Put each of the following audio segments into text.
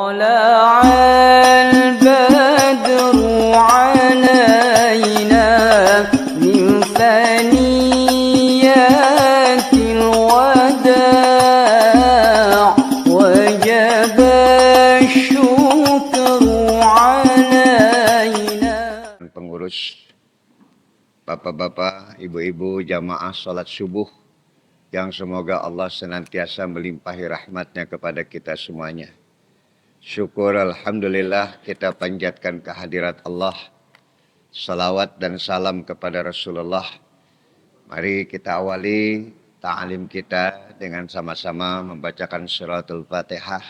طلع البدر علينا من ثنيات الوداع وجب الشكر علينا. Pengurus, bapak-bapak, ibu-ibu, jamaah salat subuh yang semoga Allah senantiasa melimpahi rahmatnya kepada kita semuanya. Syukur alhamdulillah kita panjatkan kehadirat Allah. Salawat dan salam kepada Rasulullah. Mari kita awali ta'lim kita dengan sama-sama membacakan suratul Fatihah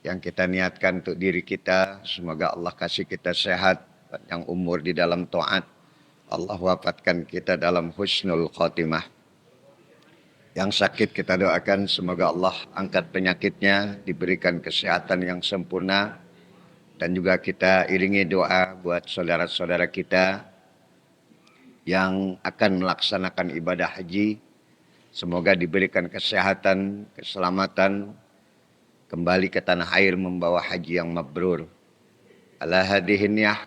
yang kita niatkan untuk diri kita. Semoga Allah kasih kita sehat, panjang umur di dalam taat. Allah wafatkan kita dalam husnul khotimah. Yang sakit kita doakan semoga Allah angkat penyakitnya, diberikan kesehatan yang sempurna. Dan juga kita iringi doa buat saudara-saudara kita yang akan melaksanakan ibadah haji. Semoga diberikan kesehatan, keselamatan, kembali ke tanah air membawa haji yang mabrur. Ala hadihin niyah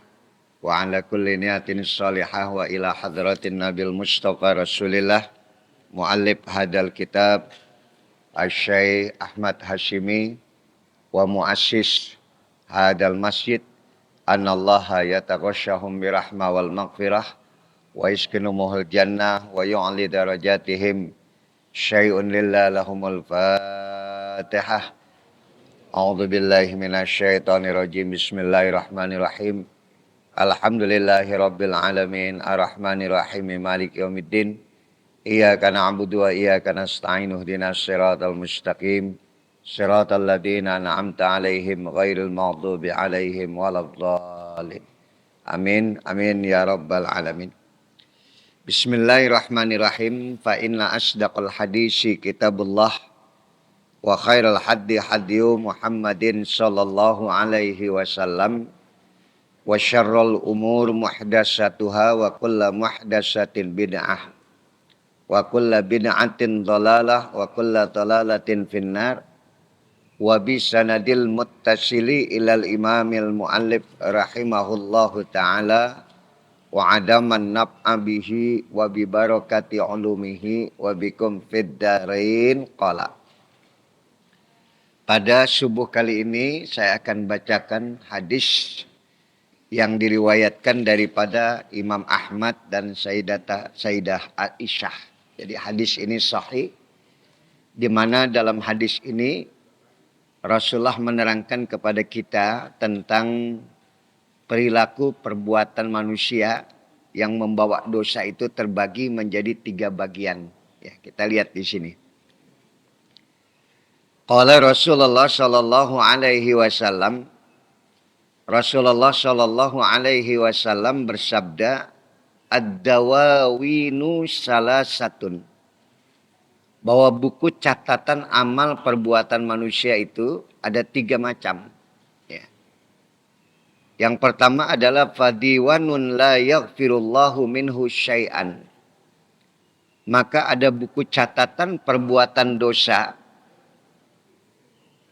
wa ala kulli niyatin salihah wa ila hadratin nabil mustafa rasulillah. Mu'allif hadal kitab Asy-Syaikh Ahmad Hashimi wa muassis hadal masjid anallaha yataghashahum birahmah wal maghfirah wa yaskinumuhul jannah wa yu'li darajatihim syai'un lillah lahumul fatihah. A'udzu billahi minasy syaithanir rajim. Bismillahirrahmanirrahim. Alhamdulillahirabbil alamin arrahmanir rahim maliki yaumiddin. Iyyaka na'budu wa iyyaka nasta'in ihdinas siratal mustaqim siratal ladzina an'amta 'alaihim ghairil maghdubi 'alaihim waladdallin. Amin amin ya rabbal alamin. Bismillahirrahmanirrahim. Fa inna asdaqal hadisi kitabullah wa khairal haddi hadyu Muhammadin sallallahu alaihi wasallam wa syarrul umur muhdatsatuha wa kullu muhdatsatin bid'ah wa kulla bid'atin dhalalah wa kulla dhalalatin finnar wa bi sanadil muttasili ilal imamil muallif rahimahullahu ta'ala wa adaman naf'a bihi wa bi barakati ulumihi wa bikum fid darain qala. Pada subuh kali ini saya akan bacakan hadis yang diriwayatkan daripada Imam Ahmad dan Sayyidah Aisyah. Jadi hadis ini sahih, di mana dalam hadis ini Rasulullah menerangkan kepada kita tentang perilaku perbuatan manusia yang membawa dosa itu terbagi menjadi 3 bagian. Ya, kita lihat di sini. Qala Rasulullah sallallahu alaihi wasallam, Rasulullah sallallahu alaihi wasallam bersabda, ad-dawawinu salasatun, bahwa buku catatan amal perbuatan manusia itu ada 3 macam. Ya. Yang pertama adalah fadiwanun la yaghfirullahu minhu syai'an. Maka ada buku catatan perbuatan dosa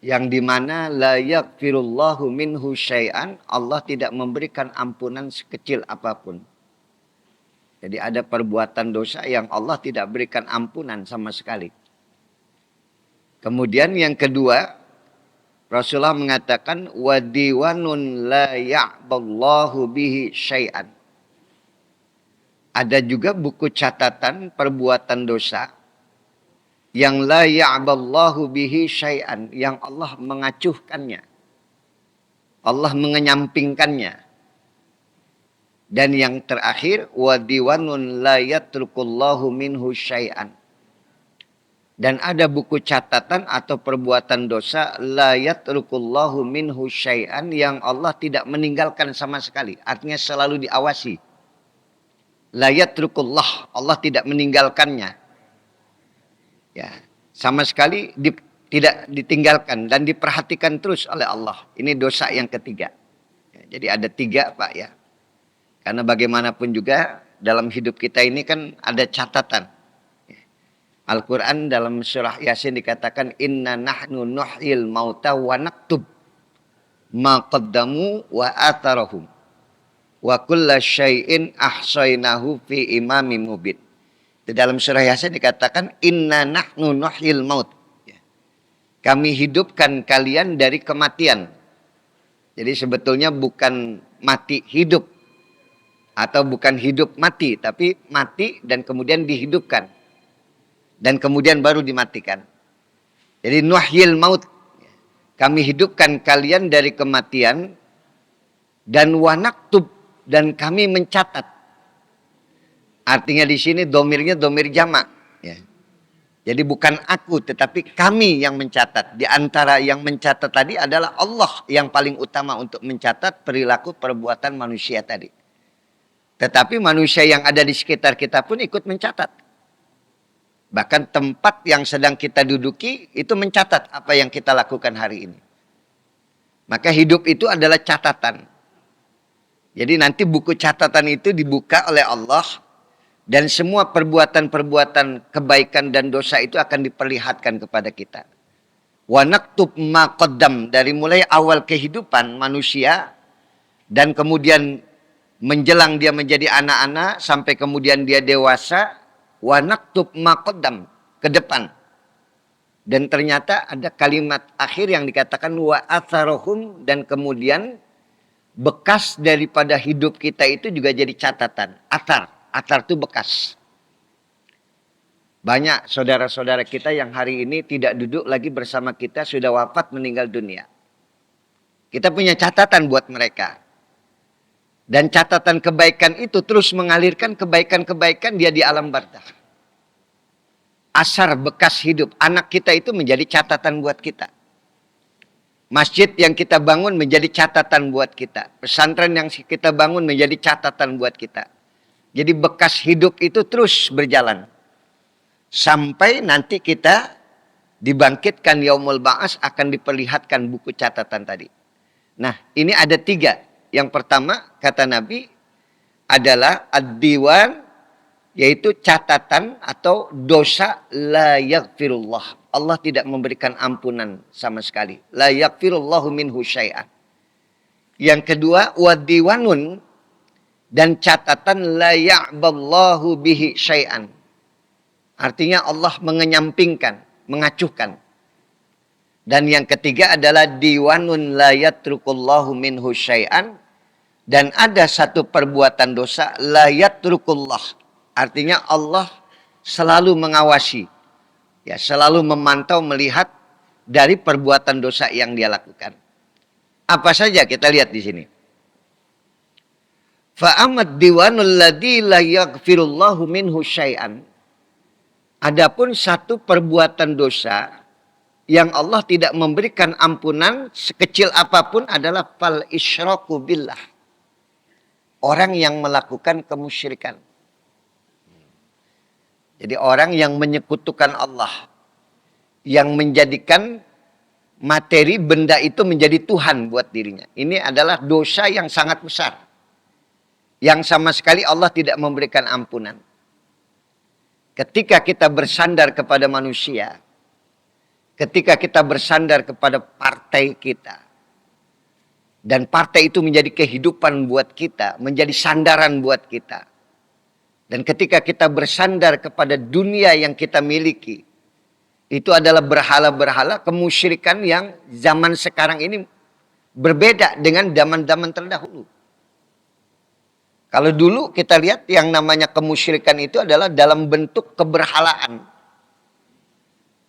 yang dimana la yaghfirullahu minhu syai'an, Allah tidak memberikan ampunan sekecil apapun. Jadi ada perbuatan dosa yang Allah tidak berikan ampunan sama sekali. Kemudian yang kedua, Rasulullah mengatakan wadiwanun la ya'ballahu bihi syai'an. Ada juga buku catatan perbuatan dosa yang la ya'ballahu bihi syai'an, yang Allah mengacuhkannya. Allah mengenyampingkannya. Dan yang terakhir wadiwanun la yatrukullahu minhu syai'an. Dan ada buku catatan atau perbuatan dosa la yatrukullahu minhu syai'an, yang Allah tidak meninggalkan sama sekali. Artinya selalu diawasi. La yatrukullah, Allah tidak meninggalkannya. Ya, sama sekali tidak ditinggalkan dan diperhatikan terus oleh Allah. Ini dosa yang ketiga. Ya, jadi ada 3 Pak ya. Karena bagaimanapun juga dalam hidup kita ini kan ada catatan. Al-Quran dalam surah Yasin dikatakan inna nahnu nuhyil mauta wa naktub ma qaddamu wa atharahum wa kulla syai'in ahsainahu fi imamin mubin. Di dalam surah Yasin dikatakan inna nahnu nuhyil maut. Kami hidupkan kalian dari kematian. Jadi sebetulnya bukan mati hidup atau bukan hidup mati, tapi mati dan kemudian dihidupkan dan kemudian baru dimatikan. Jadi nuhyil maut. Kami hidupkan kalian dari kematian dan wanaktub dan kami mencatat. Artinya di sini domirnya domir jamak. Ya. Jadi bukan aku tetapi kami yang mencatat. Di antara yang mencatat tadi adalah Allah yang paling utama untuk mencatat perilaku perbuatan manusia tadi. Tetapi manusia yang ada di sekitar kita pun ikut mencatat. Bahkan tempat yang sedang kita duduki itu mencatat apa yang kita lakukan hari ini. Maka hidup itu adalah catatan. Jadi nanti buku catatan itu dibuka oleh Allah. Dan semua perbuatan-perbuatan kebaikan dan dosa itu akan diperlihatkan kepada kita. Wa naktub ma qaddam, dari mulai awal kehidupan manusia dan kemudian menjelang dia menjadi anak-anak sampai kemudian dia dewasa, wa naktub ma qaddam, ke depan. Dan ternyata ada kalimat akhir yang dikatakan wa atharohum, dan kemudian bekas daripada hidup kita itu juga jadi catatan. Athar itu bekas. Banyak saudara-saudara kita yang hari ini tidak duduk lagi bersama kita, sudah wafat meninggal dunia. Kita punya catatan buat mereka. Dan catatan kebaikan itu terus mengalirkan kebaikan-kebaikan dia di alam barzakh. Asar bekas hidup. Anak kita itu menjadi catatan buat kita. Masjid yang kita bangun menjadi catatan buat kita. Pesantren yang kita bangun menjadi catatan buat kita. Jadi bekas hidup itu terus berjalan. Sampai nanti kita dibangkitkan yaumul ba'ats akan diperlihatkan buku catatan tadi. Nah ini ada 3. Yang pertama kata Nabi adalah ad-diwan, yaitu catatan atau dosa la yaghfirullah. Allah tidak memberikan ampunan sama sekali. La yaghfirullahu minhu syai'an. Yang kedua wad-diwanun, dan catatan la ya'ballahu bihi syai'an. Artinya Allah mengenyampingkan, mengacuhkan. Dan yang ketiga adalah diwanun la yatrukullahu minhu syai'an. Dan ada satu perbuatan dosa la yatrukullah. Artinya Allah selalu mengawasi. Ya, selalu memantau, melihat dari perbuatan dosa yang dia lakukan. Apa saja kita lihat di sini. Fa'amad diwanul ladzi la yaghfirullahu minhu syai'an. Adapun satu perbuatan dosa yang Allah tidak memberikan ampunan sekecil apapun adalah fal isyraku billah. Orang yang melakukan kemusyrikan. Jadi orang yang menyekutukan Allah. Yang menjadikan materi benda itu menjadi Tuhan buat dirinya. Ini adalah dosa yang sangat besar. Yang sama sekali Allah tidak memberikan ampunan. Ketika kita bersandar kepada manusia, ketika kita bersandar kepada partai kita, dan partai itu menjadi kehidupan buat kita, menjadi sandaran buat kita. Dan ketika kita bersandar kepada dunia yang kita miliki, itu adalah berhala-berhala kemusyrikan yang zaman sekarang ini berbeda dengan zaman-zaman terdahulu. Kalau dulu kita lihat yang namanya kemusyrikan itu adalah dalam bentuk keberhalaan.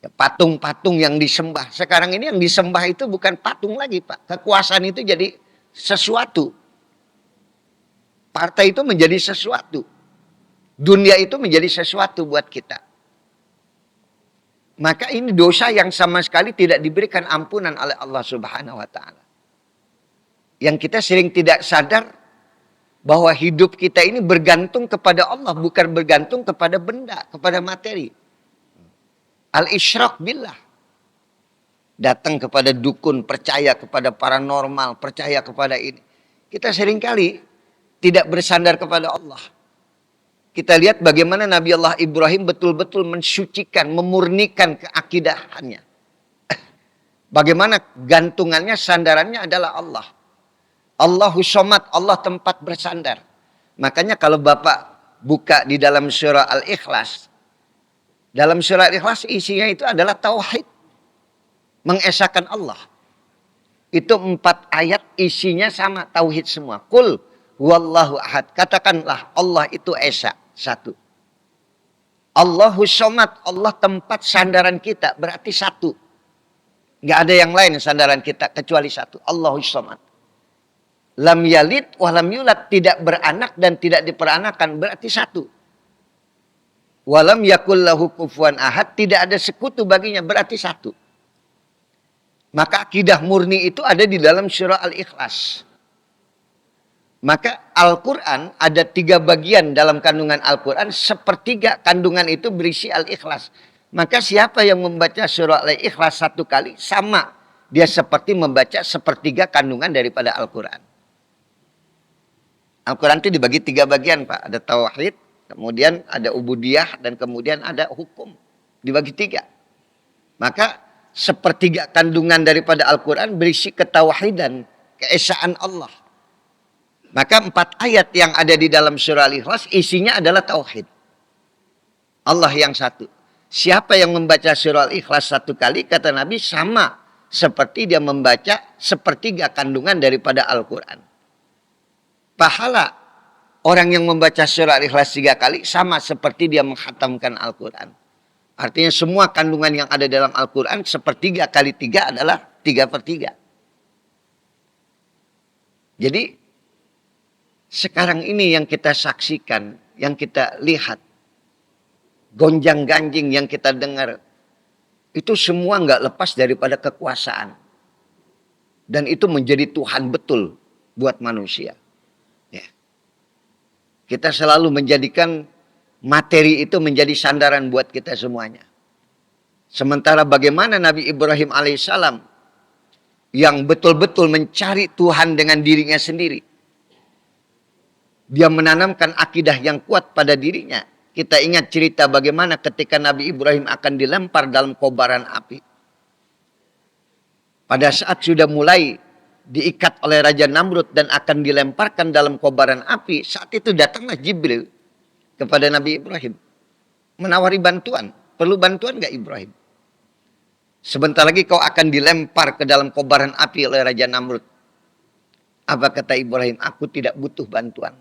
Patung-patung yang disembah. Sekarang ini yang disembah itu bukan patung lagi, Pak. Kekuasaan itu jadi sesuatu. Partai itu menjadi sesuatu. Dunia itu menjadi sesuatu buat kita. Maka ini dosa yang sama sekali tidak diberikan ampunan oleh Allah Subhanahu wa taala. Yang kita sering tidak sadar bahwa hidup kita ini bergantung kepada Allah, bukan bergantung kepada benda, kepada materi. Al-isyrak billah. Datang kepada dukun, percaya kepada paranormal, percaya kepada ini. Kita seringkali tidak bersandar kepada Allah. Kita lihat bagaimana Nabi Allah Ibrahim betul-betul mensucikan, memurnikan keakidahannya. Bagaimana gantungannya, sandarannya adalah Allah. Allahus Somad, Allah tempat bersandar. Makanya kalau Bapak buka di dalam surah Al-Ikhlas. Dalam surah Al-Ikhlas isinya itu adalah tauhid. Mengesahkan Allah. Itu 4 ayat isinya sama, tauhid semua. Qul huwallahu ahad. Katakanlah Allah itu esa, satu. Allahus Somad, Allah tempat sandaran kita, berarti satu. Nggak ada yang lain sandaran kita kecuali satu. Allahus Somad. Lam yalid wa lam yulad, tidak beranak dan tidak diperanakan, berarti satu. Walam yakul lahu kufuwan ahad, tidak ada sekutu baginya, berarti satu. Maka akidah murni itu ada di dalam surah Al-Ikhlas. Maka Al-Quran ada 3 bagian dalam kandungan Al-Quran, sepertiga kandungan itu berisi Al-Ikhlas. Maka siapa yang membaca surah Al-Ikhlas 1 kali, sama dia seperti membaca sepertiga kandungan daripada Al-Quran. Al-Quran itu dibagi 3 bagian, Pak. Ada tauhid, kemudian ada ubudiyah, dan kemudian ada hukum. Dibagi 3. Maka sepertiga kandungan daripada Al-Quran berisi ketauhidan, keesaan Allah. Maka 4 ayat yang ada di dalam surah Al-Ikhlas isinya adalah tauhid. Allah yang satu. Siapa yang membaca surah Al-Ikhlas 1 kali, kata Nabi, sama seperti dia membaca sepertiga kandungan daripada Al-Quran. Pahala orang yang membaca surah Al-Ikhlas 3 kali sama seperti dia menghatamkan Al-Quran. Artinya semua kandungan yang ada dalam Al-Quran sepertiga kali 3 adalah 3/3. Jadi sekarang ini yang kita saksikan, yang kita lihat, gonjang-ganjing yang kita dengar, itu semua nggak lepas daripada kekuasaan. Dan itu menjadi Tuhan betul buat manusia. Kita selalu menjadikan materi itu menjadi sandaran buat kita semuanya. Sementara bagaimana Nabi Ibrahim alaihissalam yang betul-betul mencari Tuhan dengan dirinya sendiri. Dia menanamkan akidah yang kuat pada dirinya. Kita ingat cerita bagaimana ketika Nabi Ibrahim akan dilempar dalam kobaran api. Pada saat sudah mulai diikat oleh Raja Namrud dan akan dilemparkan dalam kobaran api, saat itu datanglah Jibril kepada Nabi Ibrahim menawari bantuan. Perlu bantuan gak Ibrahim? Sebentar lagi kau akan dilempar ke dalam kobaran api oleh Raja Namrud. Apa kata Ibrahim? Aku tidak butuh bantuan.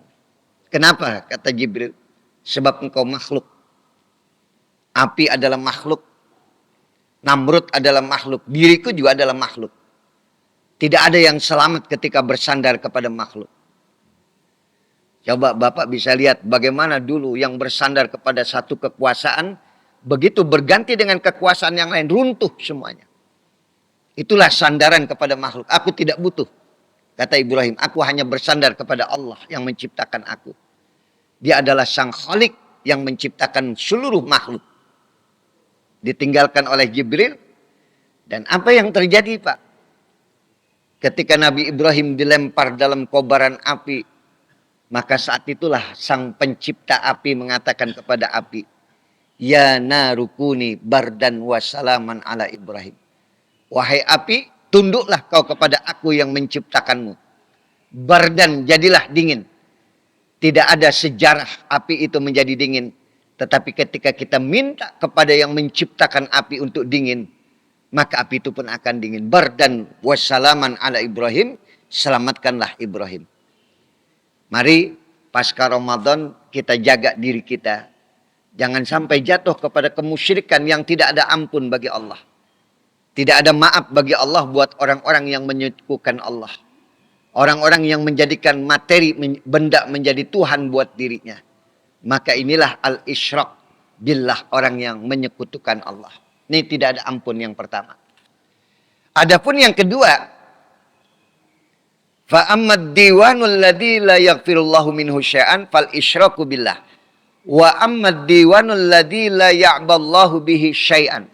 Kenapa? Kata Jibril. Sebab engkau makhluk. Api adalah makhluk. Namrud adalah makhluk. Diriku juga adalah makhluk. Tidak ada yang selamat ketika bersandar kepada makhluk. Coba Bapak bisa lihat bagaimana dulu yang bersandar kepada satu kekuasaan, begitu berganti dengan kekuasaan yang lain, runtuh semuanya. Itulah sandaran kepada makhluk. Aku tidak butuh. Kata Ibrahim, aku hanya bersandar kepada Allah yang menciptakan aku. Dia adalah sang Khalik yang menciptakan seluruh makhluk. Ditinggalkan oleh Jibril. Dan apa yang terjadi, Pak? Ketika Nabi Ibrahim dilempar dalam kobaran api, maka saat itulah sang pencipta api mengatakan kepada api, Ya narukuni bardan wassalaman ala Ibrahim. Wahai api, tunduklah kau kepada aku yang menciptakanmu. Bardan, jadilah dingin. Tidak ada sejarah api itu menjadi dingin. Tetapi ketika kita minta kepada yang menciptakan api untuk dingin, maka api itu pun akan dingin. Bardan wassalaman ala Ibrahim. Selamatkanlah Ibrahim. Mari pasca Ramadan kita jaga diri kita. Jangan sampai jatuh kepada kemusyrikan yang tidak ada ampun bagi Allah. Tidak ada maaf bagi Allah buat orang-orang yang menyekutukan Allah. Orang-orang yang menjadikan materi, benda menjadi Tuhan buat dirinya. Maka inilah al-isyrak billah, orang yang menyekutukan Allah. Ini tidak ada ampun yang pertama. Adapun yang kedua, fa ammad diwanul ladzi la yaghfirullahu minhu syai'an fal isyraku billah. Wa ammad diwanul ladzi la ya'ballahu bihi syai'an.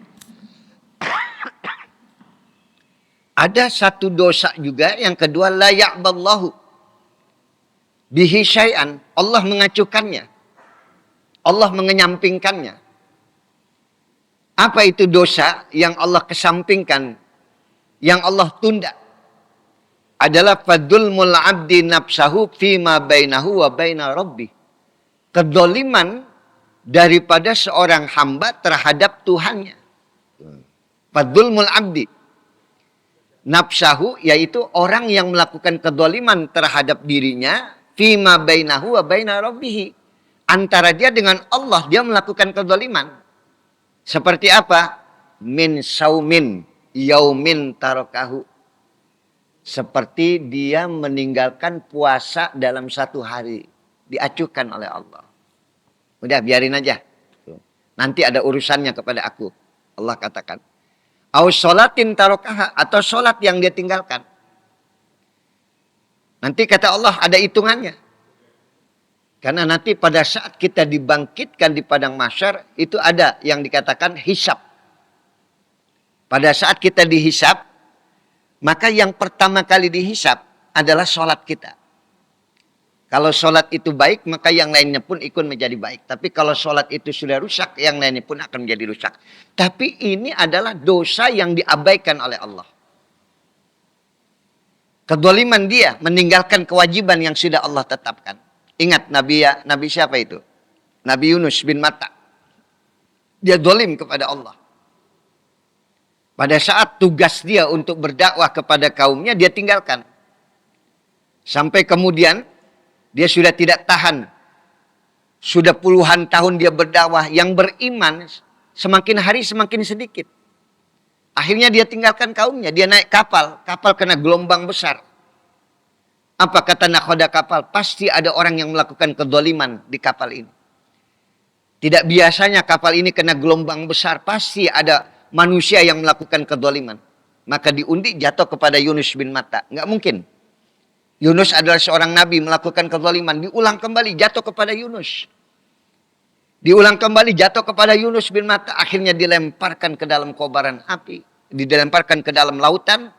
Ada satu dosa juga yang kedua, la ya'ballahu bihi syai'an. Allah mengacukannya. Allah mengenyampingkannya. Apa itu dosa yang Allah kesampingkan? yang Allah tunda adalah fadzulmul abdi nafsahu fima bainahu wa baina rabbih. Kedzaliman daripada seorang hamba terhadap Tuhannya. Fadzulmul abdi nafsahu, yaitu orang yang melakukan kedzaliman terhadap dirinya, fima bainahu wa baina rabbih, antara dia dengan Allah dia melakukan kedzaliman. Seperti apa? Min saumin yaumin tarokahu, seperti dia meninggalkan puasa dalam satu hari, diacuhkan oleh Allah. Udah biarin aja, nanti ada urusannya kepada aku, Allah katakan. Au sholatin tarokaha, atau sholat yang dia tinggalkan, nanti kata Allah ada hitungannya. Karena nanti pada saat kita dibangkitkan di padang mahsyar, itu ada yang dikatakan hisab. Pada saat kita dihisab, maka yang pertama kali dihisab adalah sholat kita. Kalau sholat itu baik, maka yang lainnya pun ikut menjadi baik. Tapi kalau sholat itu sudah rusak, yang lainnya pun akan menjadi rusak. Tapi ini adalah dosa yang diabaikan oleh Allah. Kedzaliman dia meninggalkan kewajiban yang sudah Allah tetapkan. Ingat Nabi siapa itu? Nabi Yunus bin Matta. Dia zalim kepada Allah. Pada saat tugas dia untuk berdakwah kepada kaumnya, dia tinggalkan. Sampai kemudian dia sudah tidak tahan. Sudah puluhan tahun dia berdakwah. Yang beriman semakin hari semakin sedikit. Akhirnya dia tinggalkan kaumnya. Dia naik kapal. Kapal kena gelombang besar. Apa kata nakhoda kapal? Pasti ada orang yang melakukan kedzaliman di kapal ini. Tidak biasanya kapal ini kena gelombang besar. Pasti ada manusia yang melakukan kedzaliman. Maka diundi jatuh kepada Yunus bin Matta. Nggak mungkin. Yunus adalah seorang nabi melakukan kezaliman. Diulang kembali jatuh kepada Yunus. Diulang kembali jatuh kepada Yunus bin Matta. Akhirnya dilemparkan ke dalam kobaran api. Dilemparkan ke dalam lautan.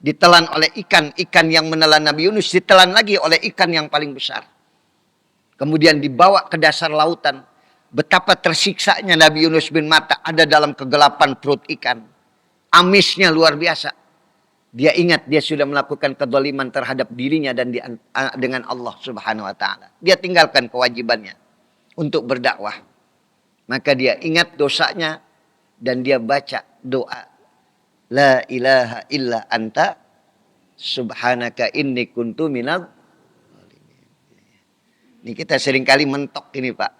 Ditelan oleh ikan. Ikan yang menelan Nabi Yunus ditelan lagi oleh ikan yang paling besar. Kemudian dibawa ke dasar lautan. Betapa tersiksanya Nabi Yunus bin Matta ada dalam kegelapan perut ikan. Amisnya luar biasa. Dia ingat dia sudah melakukan kedzaliman terhadap dirinya dan dengan Allah Subhanahu wa taala. Dia tinggalkan kewajibannya untuk berdakwah. Maka dia ingat dosanya dan dia baca doa, la ilaha illa anta subhanaka inni kuntu minadh dhalimin. Ini kita seringkali mentok ini Pak.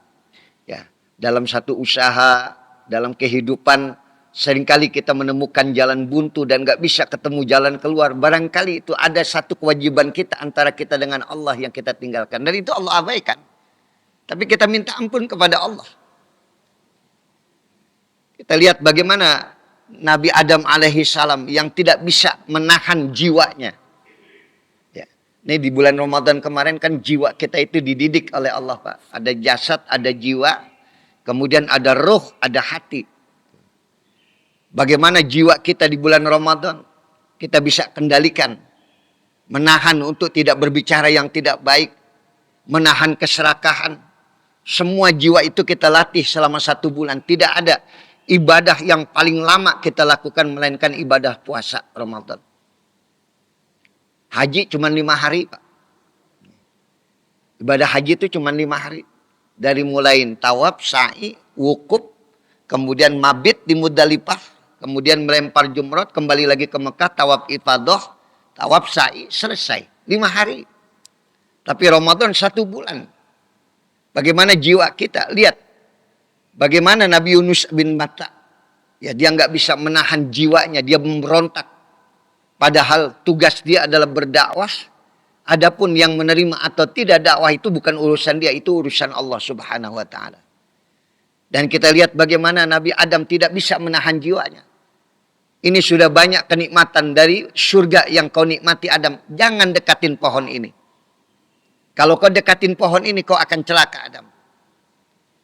Ya, dalam satu usaha, dalam kehidupan seringkali kita menemukan jalan buntu dan gak bisa ketemu jalan keluar. Barangkali itu ada satu kewajiban kita antara kita dengan Allah yang kita tinggalkan. Dan itu Allah abaikan. Tapi kita minta ampun kepada Allah. Kita lihat bagaimana Nabi Adam alaihi salam yang tidak bisa menahan jiwanya. Ya. Ini di bulan Ramadan kemarin kan jiwa kita itu dididik oleh Allah Pak. Ada jasad, ada jiwa. Kemudian ada ruh, ada hati. Bagaimana jiwa kita di bulan Ramadan kita bisa kendalikan. Menahan untuk tidak berbicara yang tidak baik. Menahan keserakahan. Semua jiwa itu kita latih selama 1 bulan. Tidak ada ibadah yang paling lama kita lakukan melainkan ibadah puasa Ramadan. Haji cuma 5 hari Pak. Ibadah haji itu cuma 5 hari. Dari mulai tawaf, sa'i, wukuf, kemudian mabit di Muzdalifah, kemudian melempar jumrah, kembali lagi ke Mekah, tawaf ifadah, tawaf sa'i, selesai. 5 hari. Tapi Ramadan 1 bulan. Bagaimana jiwa kita? Lihat. Bagaimana Nabi Yunus bin Matta. Ya, dia nggak bisa menahan jiwanya. Dia memberontak. Padahal tugas dia adalah berdakwah. Adapun yang menerima atau tidak dakwah itu bukan urusan dia. Itu urusan Allah Subhanahu wa ta'ala. Dan kita lihat bagaimana Nabi Adam tidak bisa menahan jiwanya. Ini sudah banyak kenikmatan dari surga yang kau nikmati Adam. Jangan dekatin pohon ini. Kalau kau dekatin pohon ini kau akan celaka Adam.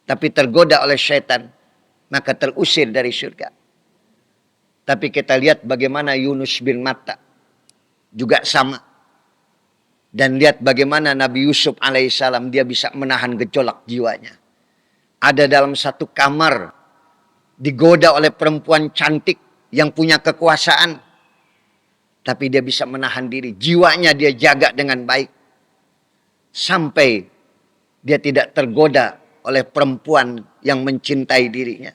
Tapi tergoda oleh syaitan. Maka terusir dari surga. Tapi kita lihat bagaimana Yunus bin Matta. Juga sama. Dan lihat bagaimana Nabi Yusuf alaihissalam dia bisa menahan gejolak jiwanya. Ada dalam satu kamar. Digoda oleh perempuan cantik yang punya kekuasaan. Tapi dia bisa menahan diri. Jiwanya dia jaga dengan baik. Sampai dia tidak tergoda oleh perempuan yang mencintai dirinya.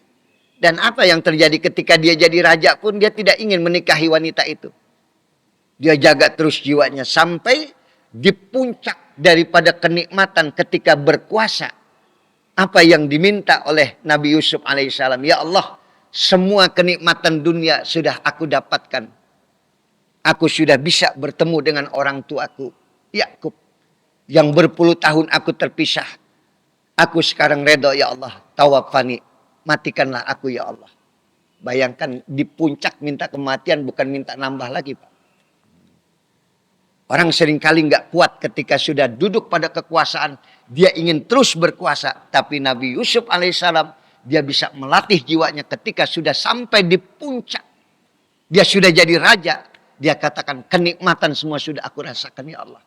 Dan apa yang terjadi ketika dia jadi raja pun dia tidak ingin menikahi wanita itu. Dia jaga terus jiwanya sampai di puncak daripada kenikmatan ketika berkuasa. Apa yang diminta oleh Nabi Yusuf alaihissalam. Ya Allah, semua kenikmatan dunia sudah aku dapatkan. Aku sudah bisa bertemu dengan orang tuaku, Yakub. Yang berpuluh tahun aku terpisah. Aku sekarang redha ya Allah. Tawaffani. Matikanlah aku ya Allah. Bayangkan di puncak minta kematian bukan minta nambah lagi Pak. Orang seringkali nggak kuat ketika sudah duduk pada kekuasaan. Dia ingin terus berkuasa. Tapi Nabi Yusuf alaihissalam dia bisa melatih jiwanya ketika sudah sampai di puncak. Dia sudah jadi raja. Dia katakan kenikmatan semua sudah aku rasakan ya Allah.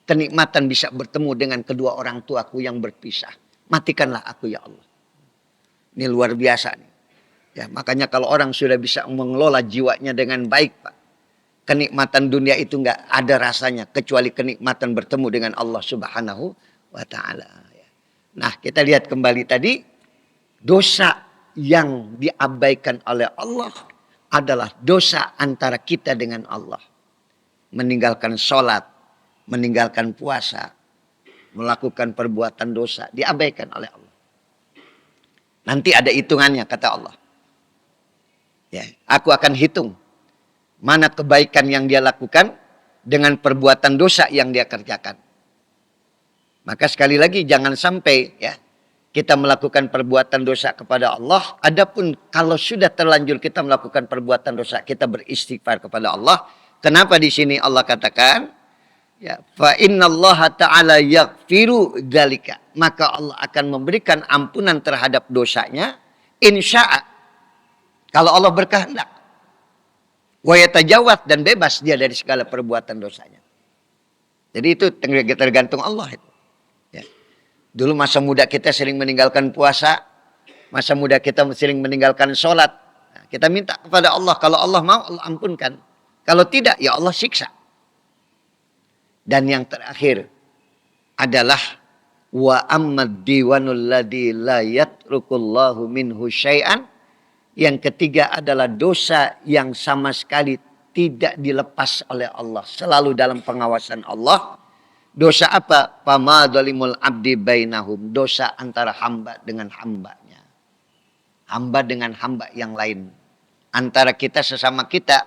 Kenikmatan bisa bertemu dengan kedua orang tuaku yang berpisah. Matikanlah aku ya Allah. Ini luar biasa nih. Ya, makanya kalau orang sudah bisa mengelola jiwanya dengan baik Pak. Kenikmatan dunia itu nggak ada rasanya. Kecuali kenikmatan bertemu dengan Allah subhanahu wa ta'ala. Nah kita lihat kembali tadi. Dosa yang diabaikan oleh Allah adalah dosa antara kita dengan Allah. Meninggalkan sholat. Meninggalkan puasa. Melakukan perbuatan dosa. Diabaikan oleh Allah. Nanti ada hitungannya kata Allah. Ya, aku akan hitung mana kebaikan yang dia lakukan dengan perbuatan dosa yang dia kerjakan. Maka sekali lagi jangan sampai ya kita melakukan perbuatan dosa kepada Allah. Adapun kalau sudah terlanjur kita melakukan perbuatan dosa, kita beristighfar kepada Allah. Kenapa di sini Allah katakan ya fa innallaha ta'ala yaghfiru dzalika. Maka Allah akan memberikan ampunan terhadap dosanya insya'a. Kalau Allah berkehendak. Wa yatajawaz dan bebas dia dari segala perbuatan dosanya. Jadi itu tergantung Allah itu. Ya. Dulu masa muda kita sering meninggalkan puasa. Masa muda kita sering meninggalkan sholat. Nah, kita minta kepada Allah. Kalau Allah mau Allah ampunkan. Kalau tidak ya Allah siksa. Dan yang terakhir adalah wa ammad diwanul ladzi la yatrukullahu minhu syai'an. Yang ketiga adalah dosa yang sama sekali tidak dilepas oleh Allah. Selalu dalam pengawasan Allah. Dosa apa? Fama dhalimul abdi bainahum. Dosa antara hamba dengan hambanya. Hamba dengan hamba yang lain. Antara kita sesama kita.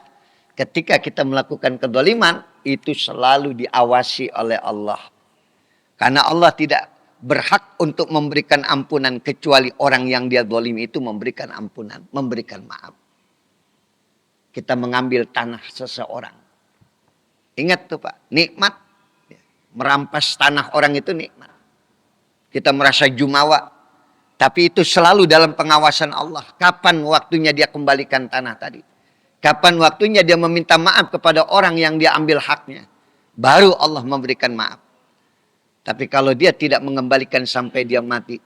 Ketika kita melakukan kedoliman. Itu selalu diawasi oleh Allah. Karena Allah tidak berhak untuk memberikan ampunan kecuali orang yang dia zalim itu memberikan ampunan, memberikan maaf. Kita mengambil tanah seseorang. Ingat tuh Pak, nikmat. Merampas tanah orang itu nikmat. Kita merasa jumawa. Tapi itu selalu dalam pengawasan Allah. Kapan waktunya dia kembalikan tanah tadi? Kapan waktunya dia meminta maaf kepada orang yang dia ambil haknya? Baru Allah memberikan maaf. Tapi kalau dia tidak mengembalikan sampai dia mati,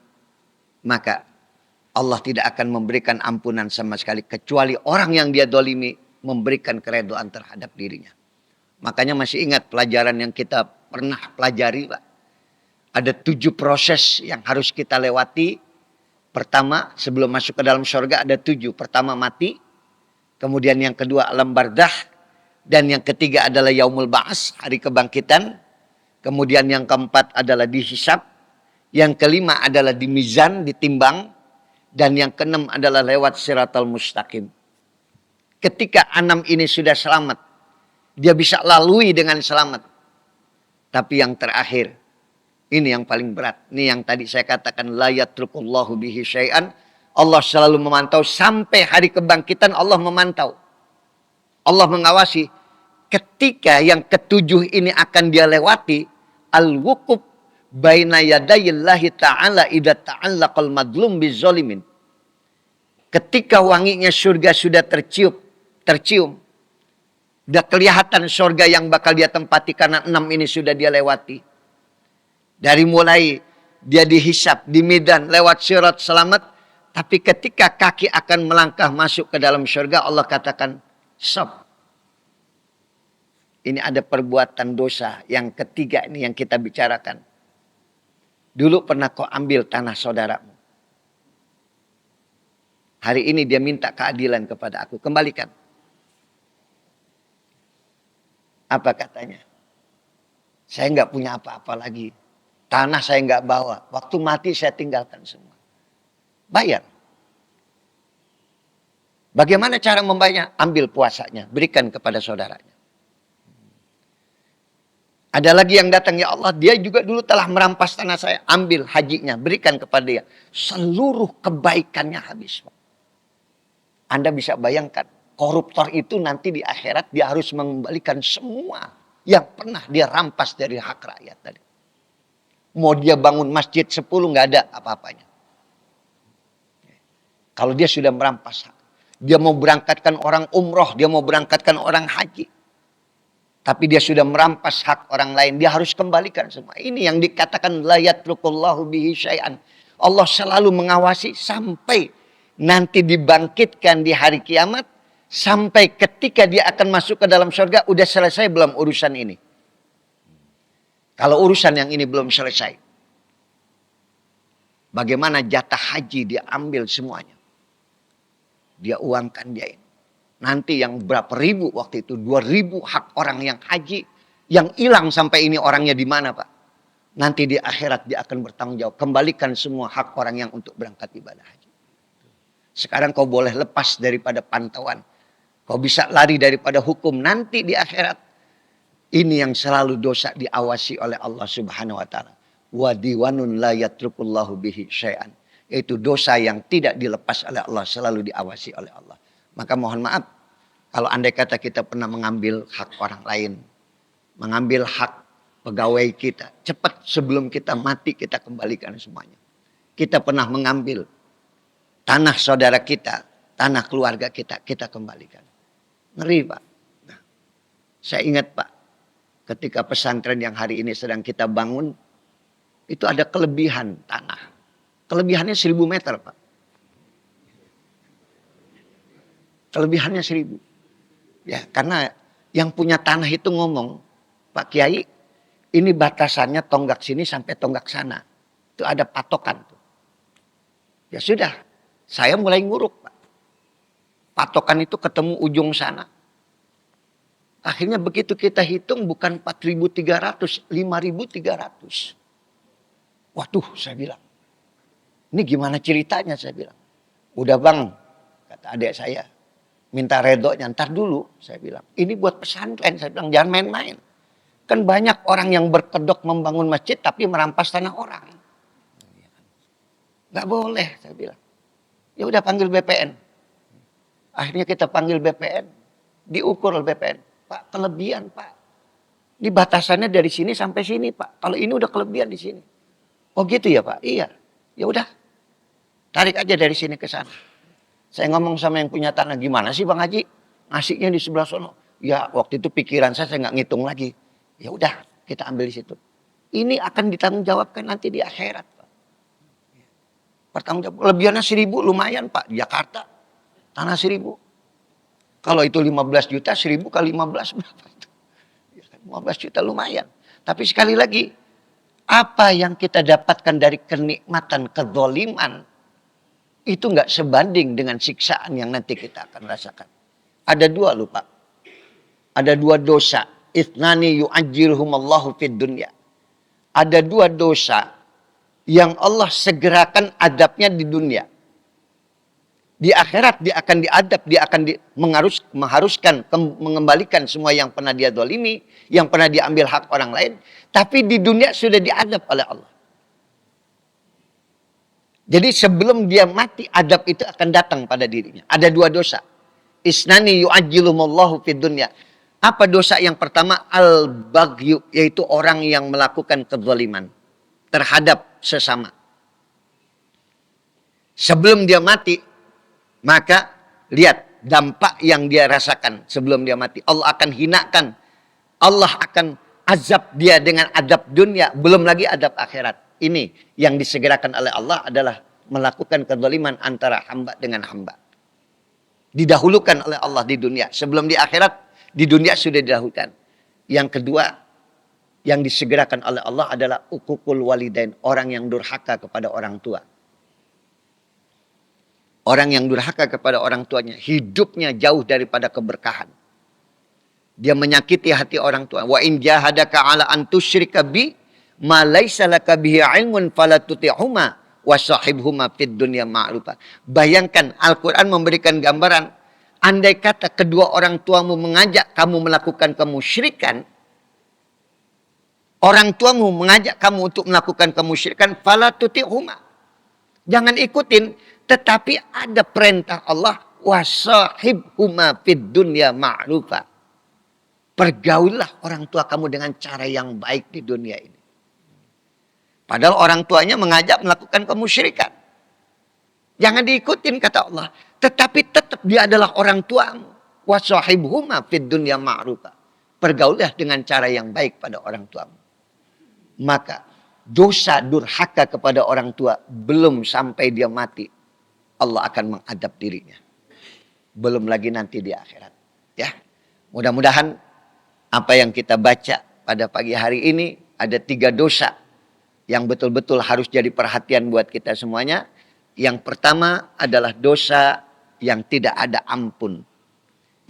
maka Allah tidak akan memberikan ampunan sama sekali. Kecuali orang yang dia dolimi memberikan keredoan terhadap dirinya. Makanya masih ingat pelajaran yang kita pernah pelajari Pak. Ada 7 proses yang harus kita lewati. Pertama sebelum masuk ke dalam surga ada 7. Pertama mati. Kemudian yang kedua alam bardah. Dan yang ketiga adalah yaumul ba'as, hari kebangkitan. Kemudian yang keempat adalah dihisab. Yang kelima adalah di mizan, ditimbang. Dan yang keenam adalah lewat siratal mustaqim. Ketika 6 ini sudah selamat. Dia bisa lalui dengan selamat. Tapi yang terakhir. Ini yang paling berat. Ini yang tadi saya katakan. La yatrukullahu bihi syai'an. Allah selalu memantau. Sampai hari kebangkitan Allah memantau. Allah mengawasi. Ketika yang ke-7 ini akan dia lewati, al-wuquf baina yadayillahi ta'ala idza ta'allaqal madlum bizalimin. Ketika wanginya surga sudah tercium. Sudah kelihatan surga yang bakal dia tempati karena 6 ini sudah dia lewati. Dari mulai dia dihisab di medan lewat sirat selamat, tapi ketika kaki akan melangkah masuk ke dalam surga Allah katakan stop. Ini ada perbuatan dosa yang ketiga ini yang kita bicarakan. Dulu pernah kau ambil tanah saudaramu. Hari ini dia minta keadilan kepada aku. Kembalikan. Apa katanya? Saya nggak punya apa-apa lagi. Tanah saya nggak bawa. Waktu mati saya tinggalkan semua. Bayar. Bagaimana cara membayarnya? Ambil puasanya. Berikan kepada saudaranya. Ada lagi yang datang, ya Allah, dia juga dulu telah merampas tanah saya. Ambil hajinya, berikan kepada dia. Seluruh kebaikannya habis. Anda bisa bayangkan, koruptor itu nanti di akhirat dia harus mengembalikan semua yang pernah dia rampas dari hak rakyat tadi. Mau dia bangun masjid 10 nggak ada apa-apanya. Kalau dia sudah merampas hak. Dia mau berangkatkan orang umroh, dia mau berangkatkan orang haji. Tapi dia sudah merampas hak orang lain. Dia harus kembalikan semua. Ini yang dikatakan la yatrukullahu bihi syai'an. Allah selalu mengawasi sampai nanti dibangkitkan di hari kiamat. Sampai ketika dia akan masuk ke dalam surga. Udah selesai belum urusan ini. Kalau urusan yang ini belum selesai. Bagaimana jatah haji dia ambil semuanya. Dia uangkan dia ini. Nanti yang berapa ribu waktu itu, 2.000 hak orang yang haji. Yang hilang sampai ini orangnya di mana Pak? Nanti di akhirat dia akan bertanggung jawab. Kembalikan semua hak orang yang untuk berangkat ibadah haji. Sekarang kau boleh lepas daripada pantauan. Kau bisa lari daripada hukum. Nanti di akhirat. Ini yang selalu dosa diawasi oleh Allah Subhanahu wa ta'ala. Wa diwanun la yatrukullahu bihi syai'an. Yaitu dosa yang tidak dilepas oleh Allah. Selalu diawasi oleh Allah. Maka mohon maaf, kalau andai kata kita pernah mengambil hak orang lain, mengambil hak pegawai kita, cepat sebelum kita mati kita kembalikan semuanya. Kita pernah mengambil tanah saudara kita, tanah keluarga kita, kita kembalikan. Ngeri Pak. Nah, saya ingat Pak, ketika pesantren yang hari ini sedang kita bangun, itu ada kelebihan tanah. Kelebihannya 1.000 meter Pak. Kelebihannya 1.000. Ya, karena yang punya tanah itu ngomong, Pak Kiai, ini batasannya tonggak sini sampai tonggak sana. Itu ada patokan. Ya sudah, saya mulai nguruk Pak. Patokan itu ketemu ujung sana. Akhirnya begitu kita hitung bukan 4.300, 5.300. Waduh, saya bilang. Ini gimana ceritanya saya bilang. Udah Bang, kata adik saya. Minta redonya, ntar dulu saya bilang. Ini buat pesantren, saya bilang jangan main-main. Kan banyak orang yang berkedok membangun masjid tapi merampas tanah orang. Gak boleh saya bilang. Ya udah panggil BPN. Akhirnya kita panggil BPN. Diukur oleh BPN. Pak kelebihan Pak. Ini batasannya dari sini sampai sini Pak. Kalau ini udah kelebihan di sini. Oh gitu ya Pak? Iya. Ya udah. Tarik aja dari sini ke sana. Saya ngomong sama yang punya tanah, gimana sih Bang Haji? Ngasihnya di sebelah sono. Ya waktu itu pikiran saya nggak ngitung lagi. Ya udah kita ambil di situ. Ini akan ditanggung jawabkan nanti di akhirat Pak. Pertanggung jawab. Kelebihannya 1.000 lumayan Pak. Jakarta tanah 1.000. Kalau itu 15 juta 1.000 kali 15 berapa itu? 15 juta lumayan. Tapi sekali lagi. Apa yang kita dapatkan dari kenikmatan kezaliman. Itu nggak sebanding dengan siksaan yang nanti kita akan rasakan. Ada 2 loh Pak. Ada 2 dosa. Ithnani yu'ajjilhumallahu fid dunya. Ada 2 dosa yang Allah segerakan adabnya di dunia. Di akhirat dia akan diadab, dia akan mengharuskan mengembalikan semua yang pernah dia dolimi, yang pernah diambil hak orang lain. Tapi di dunia sudah diadab oleh Allah. Jadi sebelum dia mati, adab itu akan datang pada dirinya. Ada 2 dosa. Isnani yu'ajjilumullahu fid dunya. Apa dosa yang pertama? Al-baghyu, yaitu orang yang melakukan kezaliman terhadap sesama. Sebelum dia mati, maka lihat dampak yang dia rasakan sebelum dia mati. Allah akan hinakan. Allah akan azab dia dengan adab dunia, belum lagi adab akhirat. Ini yang disegerakan oleh Allah adalah melakukan kezaliman antara hamba dengan hamba. Didahulukan oleh Allah di dunia. Sebelum di akhirat, di dunia sudah didahulukan. Yang kedua, yang disegerakan oleh Allah adalah uququl walidain, orang yang durhaka kepada orang tua. Orang yang durhaka kepada orang tuanya, hidupnya jauh daripada keberkahan. Dia menyakiti hati orang tua. Wa in jahadaka ala an tusyrika bi ma laisa laka bihi ilmun fala tuti'huma wa sahibhuma fid dunya ma'rufa. Bayangkan Al-Qur'an memberikan gambaran, andai kata kedua orang tuamu mengajak kamu melakukan kemusyrikan, orang tuamu mengajak kamu untuk melakukan kemusyrikan, fala tuti'huma. Jangan ikutin, tetapi ada perintah Allah, wasahibhuma fid dunya ma'rufa. Pergaulah orang tua kamu dengan cara yang baik di dunia ini. Padahal orang tuanya mengajak melakukan kemusyrikan. Jangan diikutin kata Allah, tetapi tetap dia adalah orang tuamu. Wasahibhuma fid dunya ma'rufa. Pergaulah dengan cara yang baik pada orang tuamu. Maka dosa durhaka kepada orang tua belum sampai dia mati, Allah akan mengadab dirinya. Belum lagi nanti di akhirat. Ya, mudah-mudahan apa yang kita baca pada pagi hari ini, ada 3 dosa yang betul-betul harus jadi perhatian buat kita semuanya. Yang pertama adalah dosa yang tidak ada ampun,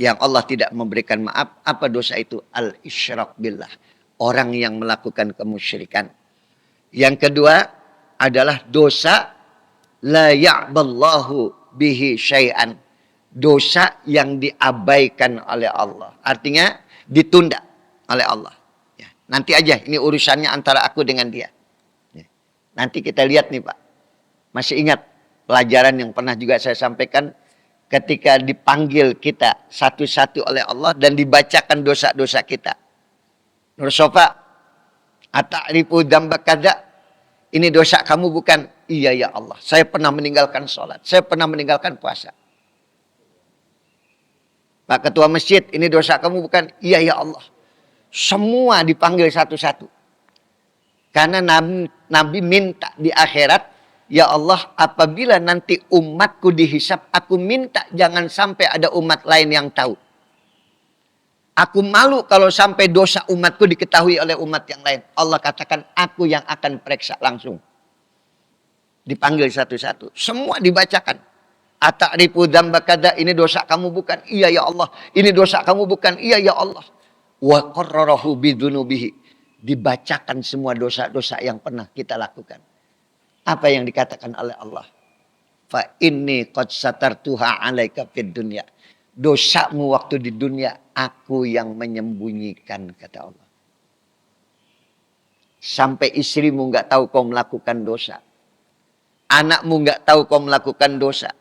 yang Allah tidak memberikan maaf. Apa dosa itu? Al-isyrak billah, orang yang melakukan kemusyrikan. Yang kedua adalah dosa la ya'ballahu bihi syai'an, dosa yang diabaikan oleh Allah. Artinya ditunda oleh Allah. Ya, nanti aja, ini urusannya antara aku dengan dia. Ya, nanti kita lihat nih Pak. Masih ingat pelajaran yang pernah juga saya sampaikan ketika dipanggil kita satu-satu oleh Allah dan dibacakan dosa-dosa kita. Nur Sofa, ata'rifu dzamba kadza? Ini dosa kamu bukan? Iya ya Allah, saya pernah meninggalkan sholat, saya pernah meninggalkan puasa. Pak Ketua Masjid, ini dosa kamu bukan? Iya ya Allah. Semua dipanggil satu-satu. Karena Nabi minta di akhirat, ya Allah, apabila nanti umatku dihisap, aku minta jangan sampai ada umat lain yang tahu. Aku malu kalau sampai dosa umatku diketahui oleh umat yang lain. Allah katakan, aku yang akan periksa langsung. Dipanggil satu-satu. Semua dibacakan. Ata'rifu dzamba kadza? Ini dosa kamu bukan? Iya ya Allah. Ini dosa kamu bukan? Iya ya Allah. Wa qarrarahu bidzunubihi. Dibacakan semua dosa-dosa yang pernah kita lakukan. Apa yang dikatakan oleh Allah? Fa inni qad satartuha 'alaika fid dunya. Dosamu waktu di dunia aku yang menyembunyikan, kata Allah. Sampai istrimu nggak tahu kau melakukan dosa. Anakmu nggak tahu kau melakukan dosa.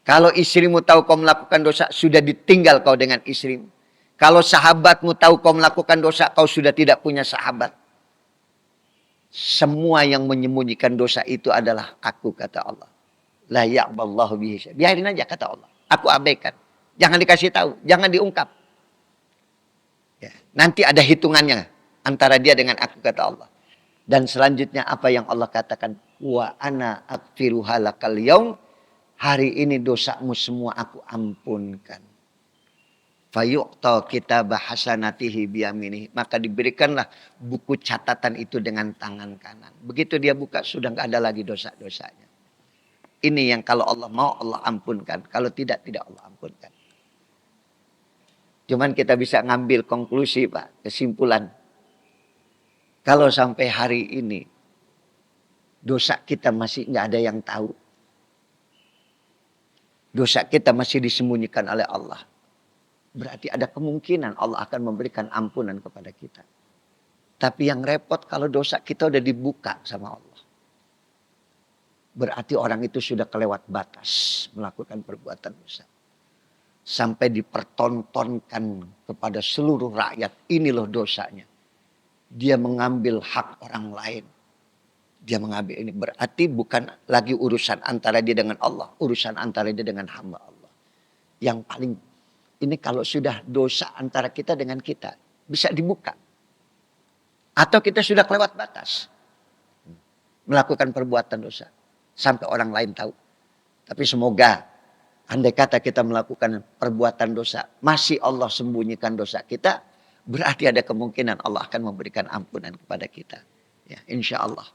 Kalau istrimu tahu kau melakukan dosa, sudah ditinggal kau dengan istrimu. Kalau sahabatmu tahu kau melakukan dosa, kau sudah tidak punya sahabat. Semua yang menyembunyikan dosa itu adalah aku, kata Allah. La ya'ballahu bihi. Biarin aja, kata Allah. Aku abaikan. Jangan dikasih tahu, jangan diungkap. Ya, nanti ada hitungannya antara dia dengan aku, kata Allah. Dan selanjutnya apa yang Allah katakan? Wa ana aghfiruha lakal yaum. Hari ini dosamu semua aku ampunkan. Fayu'ta kitabah hasanatihi biyaminihi. Maka diberikanlah buku catatan itu dengan tangan kanan. Begitu dia buka, sudah nggak ada lagi dosa-dosanya. Ini yang kalau Allah mau, Allah ampunkan. Kalau tidak, tidak Allah ampunkan. Cuman kita bisa ngambil konklusi Pak, kesimpulan. Kalau sampai hari ini, dosa kita masih nggak ada yang tahu. Dosa kita masih disembunyikan oleh Allah. Berarti ada kemungkinan Allah akan memberikan ampunan kepada kita. Tapi yang repot kalau dosa kita udah dibuka sama Allah. Berarti orang itu sudah kelewat batas melakukan perbuatan dosa. Sampai dipertontonkan kepada seluruh rakyat. Ini loh dosanya. Dia mengambil hak orang lain. Dia mengambil ini. Berarti bukan lagi urusan antara dia dengan Allah. Urusan antara dia dengan hamba Allah. Yang paling ini kalau sudah dosa antara kita dengan kita. Bisa dibuka. Atau kita sudah kelewat batas. Melakukan perbuatan dosa. Sampai orang lain tahu. Tapi semoga andai kata kita melakukan perbuatan dosa. Masih Allah sembunyikan dosa kita. berarti ada kemungkinan Allah akan memberikan ampunan kepada kita. Ya, insya Allah.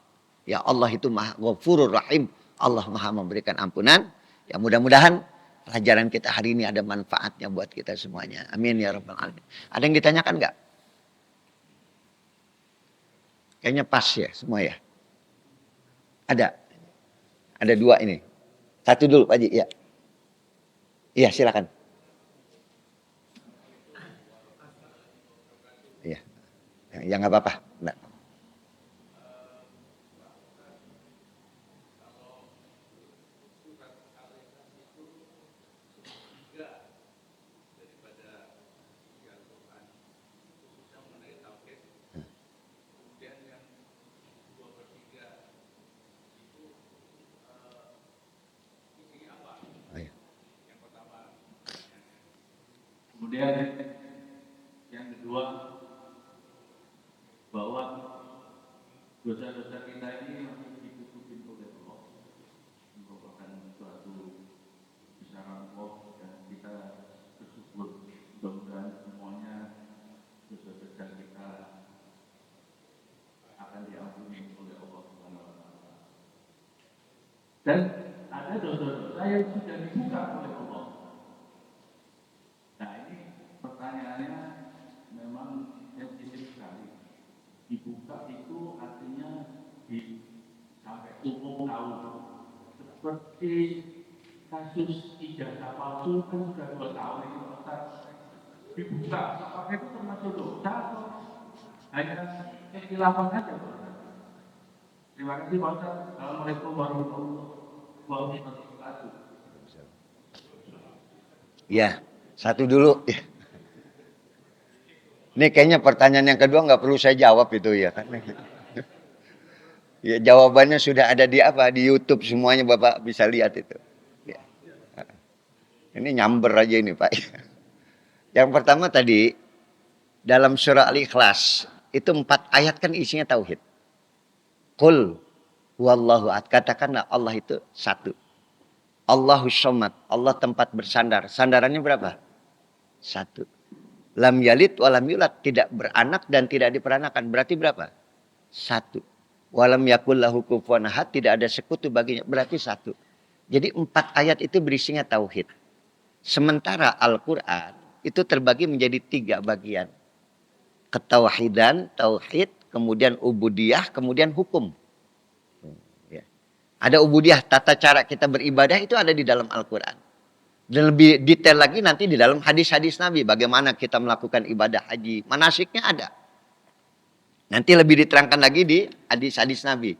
Ya Allah itu Maha Ghafurur Rahim. Allah Maha memberikan ampunan. Ya mudah-mudahan pelajaran kita hari ini ada manfaatnya buat kita semuanya. Amin ya rabbal alamin. Ada yang ditanyakan nggak? Kayaknya pas ya semua ya. Ada. Ada dua ini. Satu dulu Pak Haji. Ya. Iya silakan. Iya. Ya nggak apa-apa. Nggak. Kemudian yang kedua, bahwa dosa-dosa kita ini masih ditutupin oleh Allah, merupakan suatu besaran Allah dan kita bersyukur. Mudah-mudahan semuanya dosa-dosa kita akan diampuni oleh Allah Subhanahu wa Ta'ala. Dan ada dosa-dosa yang sudah dibuka oleh Allah. Nah ini pertanyaannya memang sensitif sekali. Dibuka itu artinya sampai umum tahu. Seperti kasus ijazah palsu kan sudah 2 tahun ini Ustaz. Dibuka, apakah itu termasuk dosa atau hanya kekhilafan saja Pak? Terima kasih Pak Ustaz. Assalamualaikum warahmatullahi wabarakatuh. Ya, satu dulu. Ini kayaknya pertanyaan yang kedua nggak perlu saya jawab itu ya kan. Ya, jawabannya sudah ada di apa? Di YouTube semuanya Bapak bisa lihat itu. Ya. Ini nyamber aja ini Pak. Yang pertama tadi dalam surah Al-Ikhlas itu 4 ayat kan isinya tauhid. Qul huwallahu ahad. Katakanlah Allah itu satu. Allahus somad. Allah tempat bersandar. Sandarannya berapa? 1. Lam yalid walam yulad. Tidak beranak dan tidak diperanakan. Berarti berapa? 1. Walam yakul lahu kufuwan ahad. Tidak ada sekutu baginya. Berarti 1. Jadi 4 ayat itu berisinya tauhid. Sementara Al-Quran itu terbagi menjadi 3 bagian. Ketauhidan, tauhid, kemudian ubudiyah, kemudian hukum. Ada ubudiyah, tata cara kita beribadah itu ada di dalam Al-Quran. Dan lebih detail lagi nanti di dalam hadis-hadis Nabi. Bagaimana kita melakukan ibadah haji. Manasiknya ada. Nanti lebih diterangkan lagi di hadis-hadis Nabi.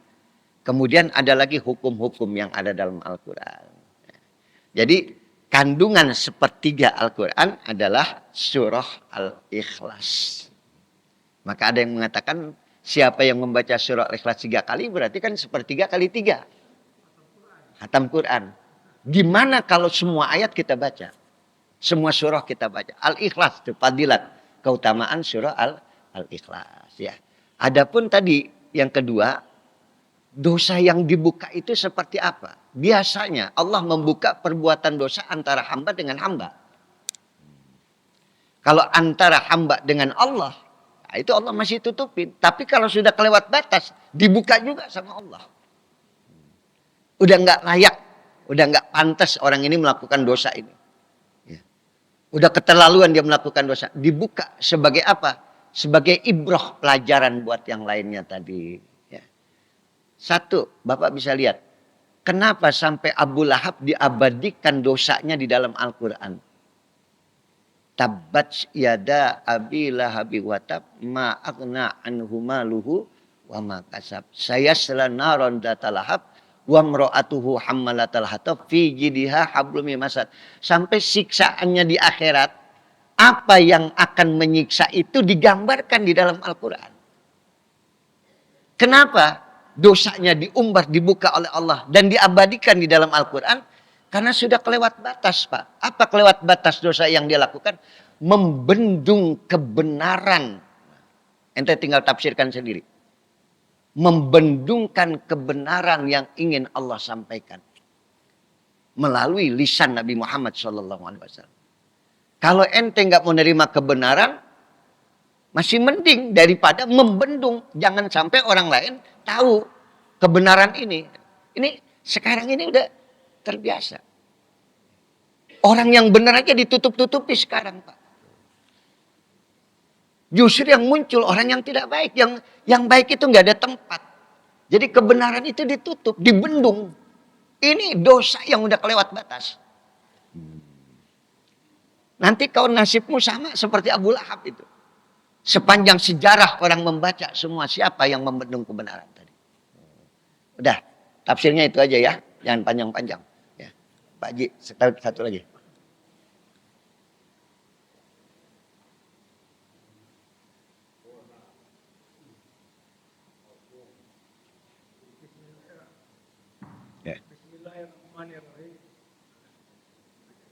Kemudian ada lagi hukum-hukum yang ada dalam Al-Quran. Jadi kandungan sepertiga Al-Quran adalah surah Al-Ikhlas. Maka ada yang mengatakan siapa yang membaca surah Al-Ikhlas 3 kali berarti kan sepertiga kali 3. Khatam Quran. Gimana kalau semua ayat kita baca? Semua surah kita baca. Al-Ikhlas itu fadilat. Keutamaan surah Al-Ikhlas. Ya. Adapun tadi yang kedua. Dosa yang dibuka itu seperti apa? Biasanya Allah membuka perbuatan dosa antara hamba dengan hamba. Kalau antara hamba dengan Allah. Nah itu Allah masih tutupin. Tapi kalau sudah kelewat batas. Dibuka juga sama Allah. Udah nggak layak, udah nggak pantas orang ini melakukan dosa ini. Ya. Udah keterlaluan dia melakukan dosa. Dibuka sebagai apa? Sebagai ibroh pelajaran buat yang lainnya tadi. Ya. 1, Bapak bisa lihat. Kenapa sampai Abu Lahab diabadikan dosanya di dalam Al-Quran? Tabbat yada abi lahabi watab ma aghna anhu maluhu wa ma kasab. Sayasla naron datalahab wa mra'atuhu hammalatal hatab fi jidha hablum masad. Sampai siksaannya di akhirat, apa yang akan menyiksa itu digambarkan di dalam Al-Quran. Kenapa dosanya diumbar, dibuka oleh Allah dan diabadikan di dalam Al-Quran? Karena sudah kelewat batas, Pak. Apa kelewat batas dosa yang dia lakukan? Membendung kebenaran. Ente tinggal tafsirkan sendiri. Membendungkan kebenaran yang ingin Allah sampaikan melalui lisan Nabi Muhammad SAW. Kalau ente nggak menerima kebenaran, Masih mending daripada membendung. Jangan sampai orang lain tahu kebenaran ini. Ini sekarang ini udah terbiasa. Orang yang benar aja ditutup-tutupi sekarang, Pak. Justru yang muncul orang yang tidak baik. Yang baik itu nggak ada tempat. Jadi kebenaran itu ditutup, dibendung. Ini dosa yang udah kelewat batas. Nanti kau nasibmu sama seperti Abu Lahab itu. Sepanjang sejarah orang membaca semua siapa yang membendung kebenaran tadi. Udah, tafsirnya itu aja ya. Jangan panjang-panjang. Ya. Pak Haji, satu lagi. Ya.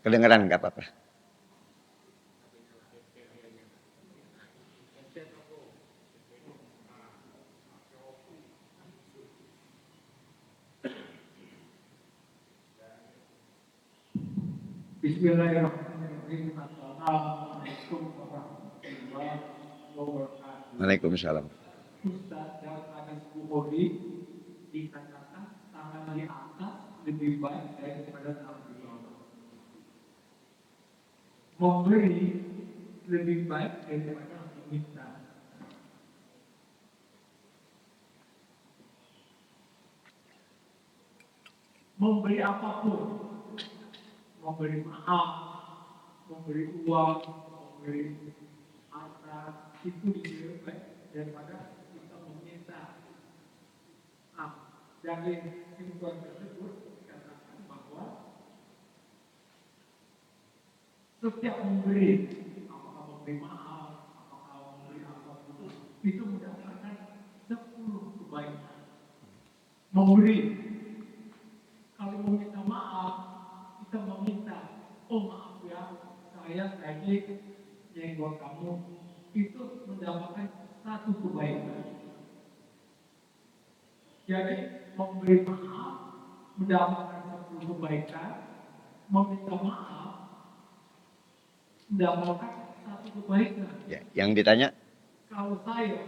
Kedengeran nggak apa-apa. Bismillahirrahmanirrahim. Assalamualaikum warahmatullahi wabarakatuh. Waalaikumsalam. Ustaz dalam hadis Bukhari dikatakan tangan di atas lebih baik daripada tangan di bawah. Memberi lebih baik daripada meminta. Memberi apapun, memberi maaf, memberi uang, memberi harta, itu lebih baik daripada kita meminta. Dari kesimpulan tersebut dikatakan bahwa setiap memberi, apakah memberi maaf, apakah memberi apapun, itu mendapatkan 10 kebaikan. Memberi, kalau meminta maaf, kita meminta, oh maaf ya, saya tadi nyenggol kamu, itu mendapatkan 1 kebaikan. Jadi memberi maaf mendapatkan 10 kebaikan, meminta maaf mendapatkan 1 kebaikan. Ya, yang ditanya? Kalau saya,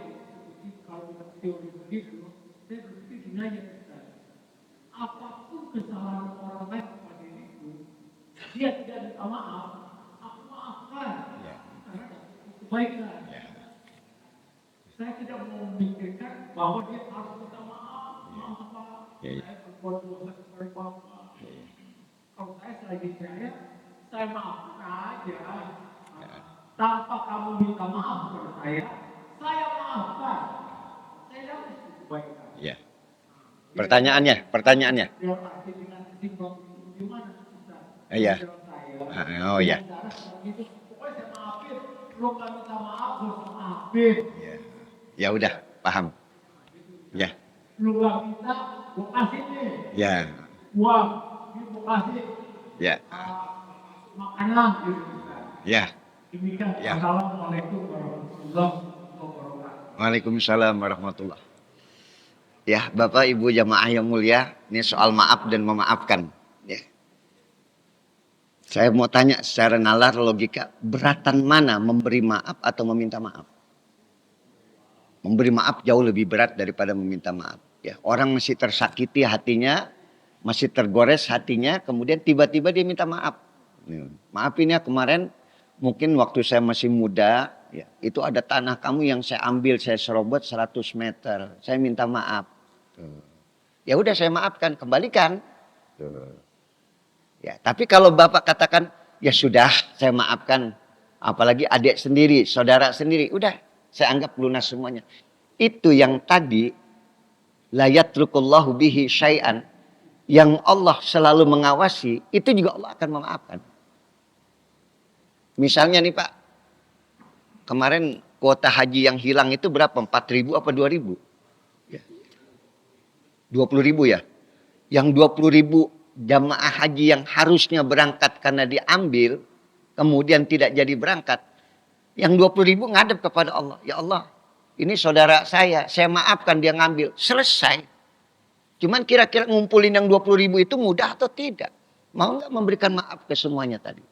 kalau teori begitu, saya berpikir gini aja, apapun kesalahan orang lain pada diriku, dia tidak minta maaf, aku maafkan. Ya. Karena kebaikan. Ya. Saya tidak mau memikirkan bahwa dia harus minta maaf. Maaf apa? Ya, ya. Saya berbuat dosa kepada Bapak. Kalau saya selagi saya maafkan aja. Tanpa kamu minta maaf kepada saya maafkan. Saya dapat kebaikan. Ya. Pertanyaannya. Dalam arti dengan kesimpulan itu gimana? Iya. Saya, Oh ya. Pokoknya saya maafin. Lu nggak minta maaf, gue maafin. Ya. Ya udah, paham. Ya. Lu nggak minta, gue kasih nih. Ya. Uang, ini gue kasih. Ya. Makanan gitu. Ya. Demikian. Ya. Assalamualaikum warahmatullahi wabarakatuh. Waalaikumsalam warahmatullahi. Ya, Bapak Ibu jamaah yang mulia, ini soal maaf dan memaafkan. Ya. Saya mau tanya secara nalar logika, beratan mana memberi maaf atau meminta maaf? Memberi maaf jauh lebih berat daripada meminta maaf. Ya, orang masih tersakiti hatinya, masih tergores hatinya, kemudian tiba-tiba dia minta maaf. Maaf ini ya kemarin, mungkin waktu saya masih muda, ya, itu ada tanah kamu yang saya ambil, saya serobot 100 meter. Saya minta maaf. Ya udah saya maafkan, kembalikan. Ya, tapi kalau Bapak katakan, ya sudah saya maafkan. Apalagi adik sendiri, saudara sendiri. Udah, saya anggap lunas semuanya. Itu yang tadi, la yatrukullahu bihi syai'an. Yang Allah selalu mengawasi, itu juga Allah akan memaafkan. Misalnya nih Pak, kemarin kuota haji yang hilang itu berapa? 4.000 apa 2.000? Ya. 20.000 ya? Yang 20.000 jamaah haji yang harusnya berangkat karena diambil, kemudian tidak jadi berangkat. Yang 20.000 ngadep kepada Allah. Ya Allah, ini saudara saya maafkan dia ngambil. Selesai. Cuman kira-kira ngumpulin yang 20.000 itu mudah atau tidak? Mau nggak memberikan maaf ke semuanya tadi?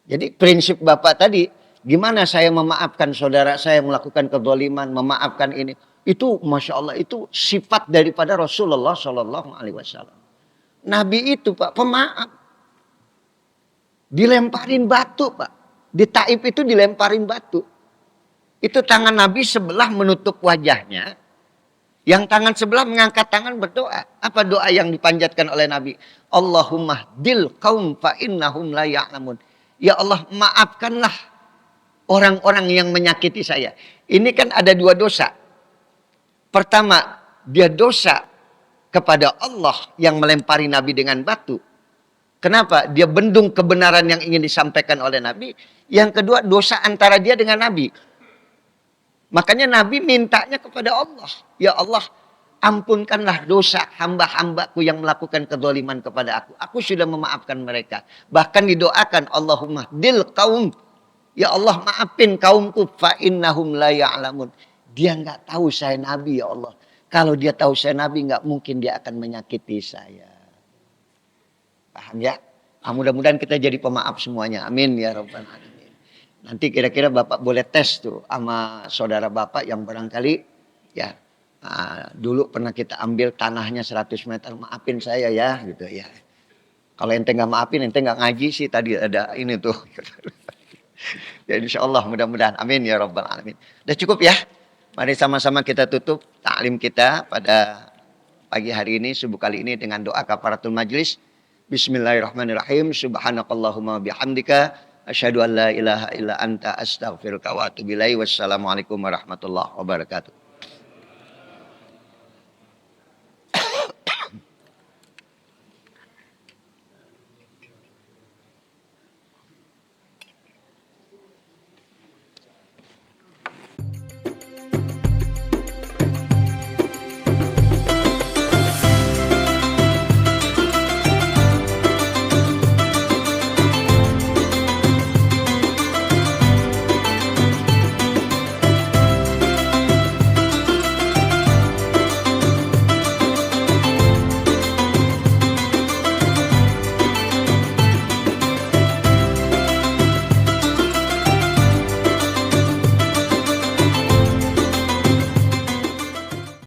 Jadi prinsip Bapak tadi, Gimana saya memaafkan saudara saya melakukan kezaliman, memaafkan ini. Itu Masya Allah, itu sifat daripada Rasulullah Shallallahu Alaihi Wasallam. Nabi itu Pak, pemaaf. Dilemparin batu Pak. Di Taif itu dilemparin batu. Itu tangan Nabi sebelah menutup wajahnya. Yang tangan sebelah mengangkat tangan berdoa. Apa doa yang dipanjatkan oleh Nabi? Allahumma dil kaum fa innahum la ya'lamun. Ya Allah, maafkanlah orang-orang yang menyakiti saya. Ini kan ada dua dosa. Pertama, dia dosa kepada Allah yang melempari Nabi dengan batu. Kenapa? Dia bendung kebenaran yang ingin disampaikan oleh Nabi. Yang kedua, dosa antara dia dengan Nabi. Makanya Nabi mintanya kepada Allah. Ya Allah, ampunkanlah dosa hamba-hambaku yang melakukan kezaliman kepada aku. Aku sudah memaafkan mereka. Bahkan didoakan, Allahumma dil kaum. Ya Allah, maafin kaumku. Fa innahum la ya'lamun. Dia nggak tahu saya Nabi, ya Allah. Kalau dia tahu saya Nabi, nggak mungkin dia akan menyakiti saya. Paham ya? Mudah-mudahan kita jadi pemaaf semuanya. Amin ya Rabbal Alamin. Nanti kira-kira Bapak boleh tes tuh sama saudara Bapak yang barangkali ya dulu pernah kita ambil tanahnya 100 meter. Maafin saya ya gitu ya. Kalau ente nggak maafin, ente nggak ngaji sih tadi ada ini tuh. Ya insya Allah mudah-mudahan. Amin ya Rabbal Alamin. Udah cukup ya. Mari sama-sama kita tutup taklim kita pada pagi hari ini, subuh kali ini dengan doa kafaratul majlis. Bismillahirrahmanirrahim. Subhanakallahumma bihamdika. Asyhadu an la ilaha illa anta astaghfiruka wa atubu ilaik. Wassalamualaikum warahmatullahi wabarakatuh.